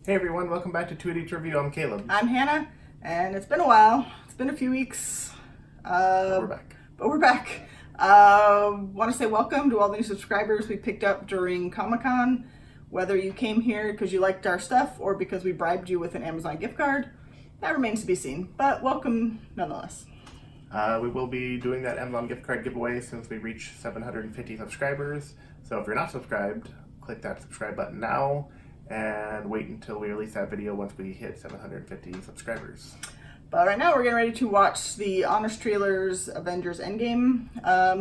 Hey everyone, welcome back to Two Idiots Review. I'm Caleb. I'm Hannah, and it's been a while. It's been a few weeks. We're back. But we're back. Want to say welcome to all the new subscribers we picked up during Comic-Con. Whether you came here because you liked our stuff or because we bribed you with an Amazon gift card, that remains to be seen. But welcome nonetheless. We will be doing that Amazon gift card giveaway since we reach 750 subscribers. So if you're not subscribed, click that subscribe button now and wait until we release that video once we hit 750 subscribers. But right now we're getting ready to watch the Honest Trailers Avengers Endgame.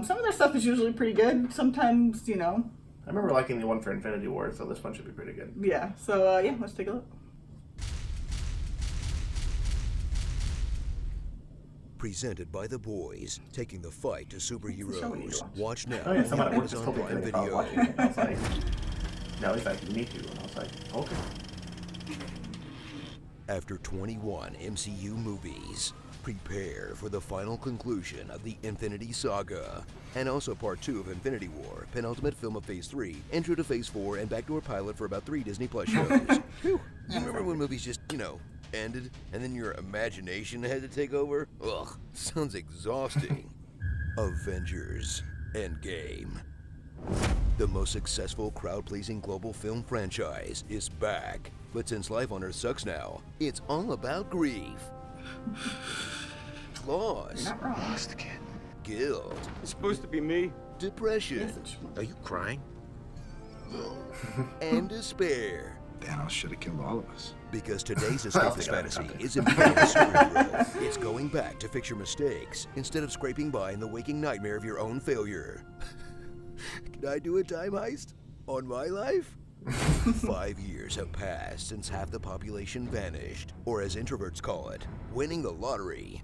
Some of their stuff is usually pretty good. Sometimes, I remember liking the one for Infinity War, so this one should be pretty good. Yeah, so let's take a look. Presented by the boys, taking the fight to superheroes. Watch now Oh yeah, someone on at work just Amazon told me Prime today about Video. watching it. I was like, no, he's like, you need to. And I was like, okay. After 21 MCU movies, prepare for the final conclusion of the Infinity Saga. And also part 2 of Infinity War, penultimate film of Phase 3, intro to Phase 4, and backdoor pilot for about 3 Disney Plus shows. You remember when movies just, ended, and then your imagination had to take over? Ugh, sounds exhausting. Avengers Endgame. The most successful crowd-pleasing global film franchise is back. But since life on Earth sucks now, it's all about grief. Loss. Not wrong. Lost kid. Guilt. It's supposed to be me. Depression. Are you crying? And despair. Thanos should have killed all of us. Because today's escapist fantasy isn't being a superhero. It's going back to fix your mistakes instead of scraping by in the waking nightmare of your own failure. Can I do a time heist on my life? 5 years have passed since half the population vanished, or as introverts call it, winning the lottery.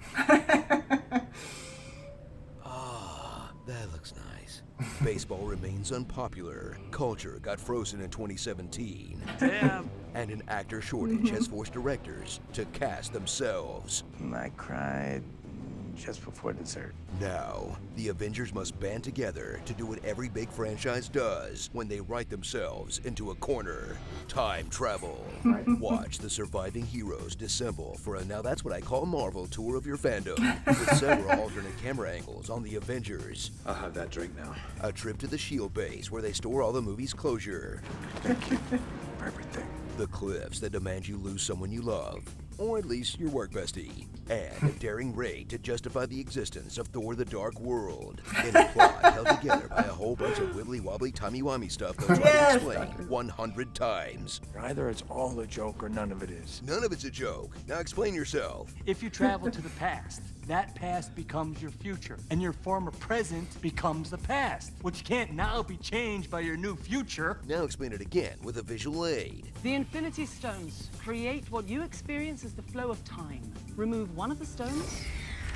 That looks nice. Baseball remains unpopular. Culture got frozen in 2017. Damn. And an actor shortage has forced directors to cast themselves. I cried just before dessert. Now, the Avengers must band together to do what every big franchise does when they write themselves into a corner. Time travel. Watch the surviving heroes dissemble for a Now That's What I Call Marvel tour of your fandom with several alternate camera angles on the Avengers. I'll have that drink now. A trip to the SHIELD base where they store all the movie's closure. Thank you for everything. The cliffs that demand you lose someone you love, or at least your work bestie, and a daring raid to justify the existence of Thor the Dark World, in a plot held together by a whole bunch of wibbly-wobbly timey-wimey stuff they'll try to explain 100 times. Either it's all a joke or none of it is. None of it's a joke. Now explain yourself. If you travel to the past, that past becomes your future, and your former present becomes the past, which can't now be changed by your new future. Now explain it again with a visual aid. The Infinity Stones create what you experience as the flow of time. Remove one of the stones,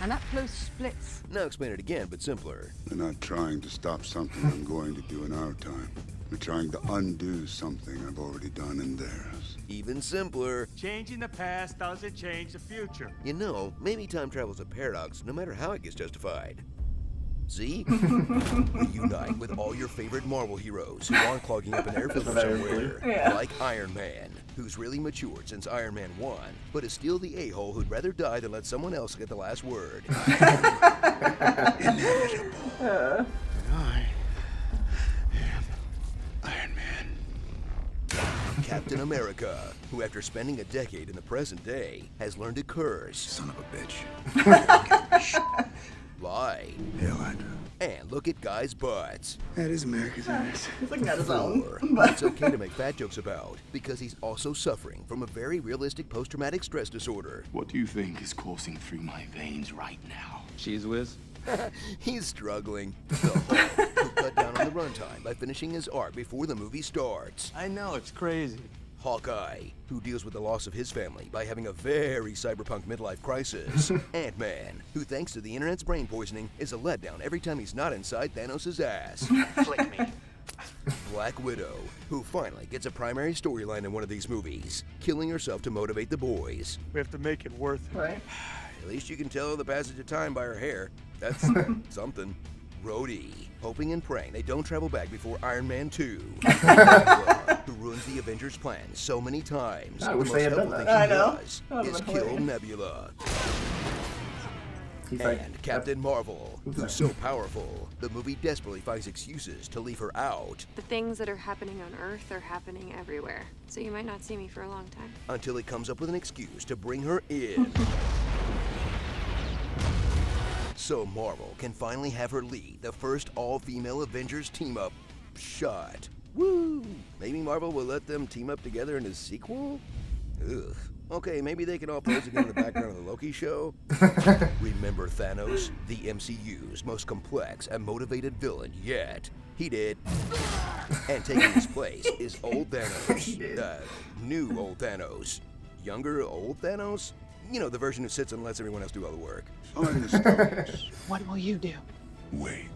and that flow splits. Now explain it again, but simpler. We're not trying to stop something I'm going to do in our time. We're trying to undo something I've already done in theirs. Even simpler. Changing the past doesn't change the future. Maybe time travel's a paradox, no matter how it gets justified. See? Reunite with all your favorite Marvel heroes who aren't clogging up an airfield somewhere. Yeah. Like Iron Man, who's really matured since Iron Man 1, but is still the a-hole who'd rather die than let someone else get the last word. I am Iron Man. Captain America, who after spending a decade in the present day, has learned to curse, Son of a bitch. lie, Hail Hydra. and look at guys' butts. That is America's ass. He's looking at his own. Or it's okay to make fat jokes about, because he's also suffering from a very realistic post-traumatic stress disorder. What do you think is coursing through my veins right now? Cheese whiz. He's struggling. The Hulk, who cut down on the runtime by finishing his arc before the movie starts. I know, it's crazy. Hawkeye, who deals with the loss of his family by having a very cyberpunk midlife crisis. Ant-Man, who thanks to the internet's brain poisoning is a letdown every time he's not inside Thanos' ass. Flick me. Black Widow, who finally gets a primary storyline in one of these movies, killing herself to motivate the boys. We have to make it worth it. Right? At least you can tell the passage of time by her hair. That's something. Rhodey, hoping and praying they don't travel back before Iron Man 2. Nebula, who ruins the Avengers' plan so many times. I the wish most they had helpful done thing that. she I know. does That would've is been kill hilarious. Nebula. He's And like, Captain Marvel, Who's who's that? so powerful, the movie desperately finds excuses to leave her out The things that are happening on Earth are happening everywhere. So you might not see me for a long time. until it comes up with an excuse to bring her in. So Marvel can finally have her lead the first all-female Avengers team-up shot. Woo! Maybe Marvel will let them team up together in a sequel? Ugh. Okay, maybe they can all pose again in the background of the Loki show. Remember Thanos, the MCU's most complex and motivated villain yet. He did. And taking his place is old Thanos. New old Thanos. Younger old Thanos? You know, the version who sits and lets everyone else do all the work. Find the stars. What will you do? Wait.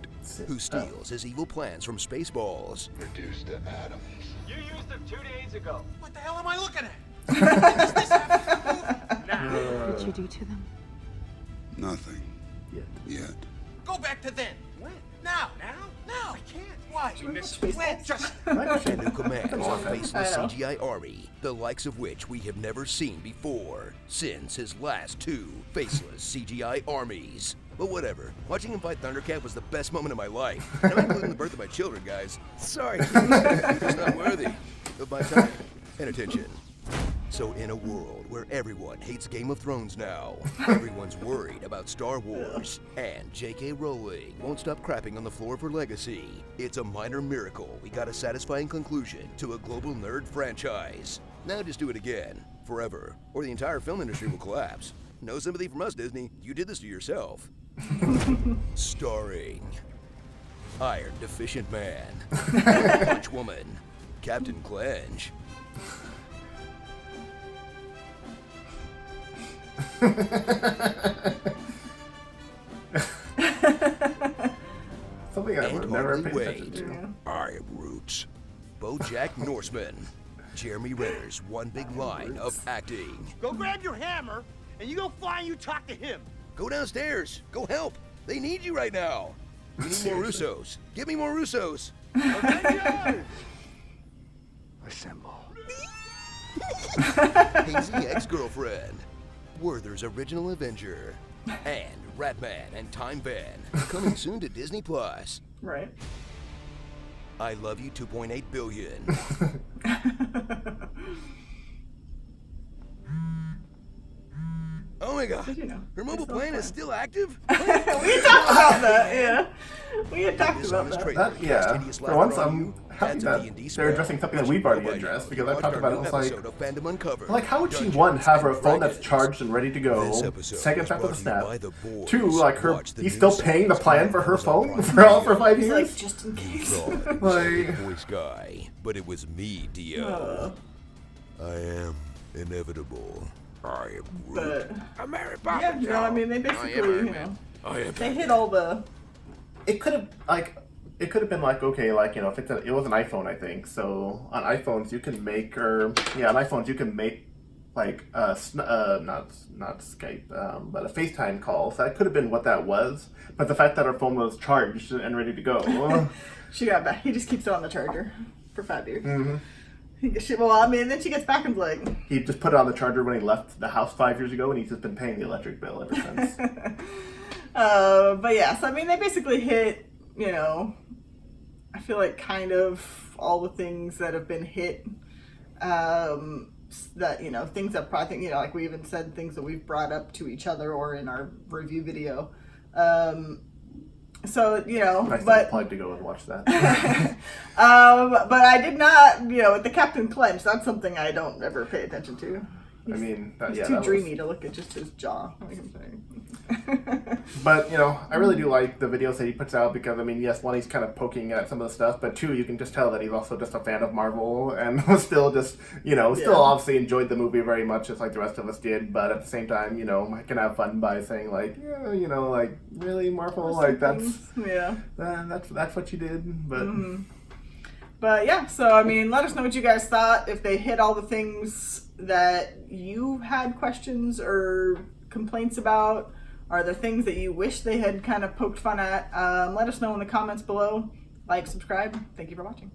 Who steals his evil plans from Spaceballs. Reduced to atoms. You used them 2 days ago. What the hell am I looking at? What did you do to them? Nothing. Yet. Yet. Go back to then. When? Now. Now? I can't. Why? When? Just. And who commands a on. faceless I know. CGI army, the likes of which we have never seen before, since his last 2 faceless CGI armies. But whatever, watching him fight Thundercat was the best moment of my life. Not including the birth of my children, guys. Sorry, it's not worthy of my time and attention. So in a world where everyone hates Game of Thrones now, everyone's worried about Star Wars, and J.K. Rowling won't stop crapping on the floor of her legacy, it's a minor miracle we got a satisfying conclusion to a global nerd franchise. Now just do it again, forever, or the entire film industry will collapse. No sympathy from us, Disney. You did this to yourself. Starring Iron Deficient Man, Punch Woman, Captain Clench, Something I would and never Harley pay attention Wade. to. I am Roots. BoJack Norseman. Jeremy Renner's one big line of acting. Go grab your hammer and you go fly and you talk to him. Go downstairs. Go help. They need you right now. We need more Russos. Give me more Russos. Avengers! Assemble. Hazy ex-girlfriend. Werther's original Avenger. And Ratman and Time Van. Coming soon to Disney Plus. Right. I Love You 2.8 billion. Oh my god. Did you know? Her mobile It's so plan fun. is still active? We had talked about that, yeah. We had talked about Dishonest that. trailer That, cast yeah. hideous For laughter once, on I'm you. happy That's a that D&D they're spell. addressing something that Which we've already nobody addressed, knows. because I Watch talked our about it, new it's like, episode of Fandom Uncovered. like, how would she, Dungeons one, have her and phone that's Dragons. charged and ready to go, This episode seconds was after the brought to you snap? by the boys. 2, like, her, Watch the he's new still paying the series plan on for her Amazon phone Prime for 5 He's years? like, just in You case. thought it was only a Like- voice guy, but it was me, Dio. I am inevitable. I am Groot. But, I'm Mary yeah, you know, I mean, they basically, you know, they hit all the... It could have been like, okay, like, you know, if it was an iPhone, I think. So on iPhones you can make, on iPhones you can make like not Skype, but a FaceTime call. So that could have been what that was. But the fact that our phone was charged and ready to go. She got back. He just keeps it on the charger for 5 years. Mm-hmm. Then she gets back and like... He just put it on the charger when he left the house 5 years ago, and he's just been paying the electric bill ever since. But yes, I mean, they basically hit, you know, I feel like kind of all the things that have been hit, that, you know, things that probably, you know, like we even said things that we've brought up to each other or in our review video. So, you know, I still but applied to go and watch that. but I did not, you know, with the Captain Clench, that's something I don't ever pay attention to. I mean, He's yeah, too that was- dreamy to look at just his jaw, like I'm saying. But, you know, I really do like the videos that he puts out because, I mean, yes, one, he's kind of poking at some of the stuff, but 2, you can just tell that he's also just a fan of Marvel and still just, you know, still Yeah. obviously enjoyed the movie very much, just like the rest of us did, but at the same time, you know, I can have fun by saying, like, yeah, you know, like, really, Marvel? Like, Yeah. that's what you did, but... Mm-hmm. But yeah, so I mean, let us know what you guys thought. If they hit all the things that you had questions or complaints about, Are there things that you wish they had kind of poked fun at? Let us know in the comments below. Like, subscribe. Thank you for watching.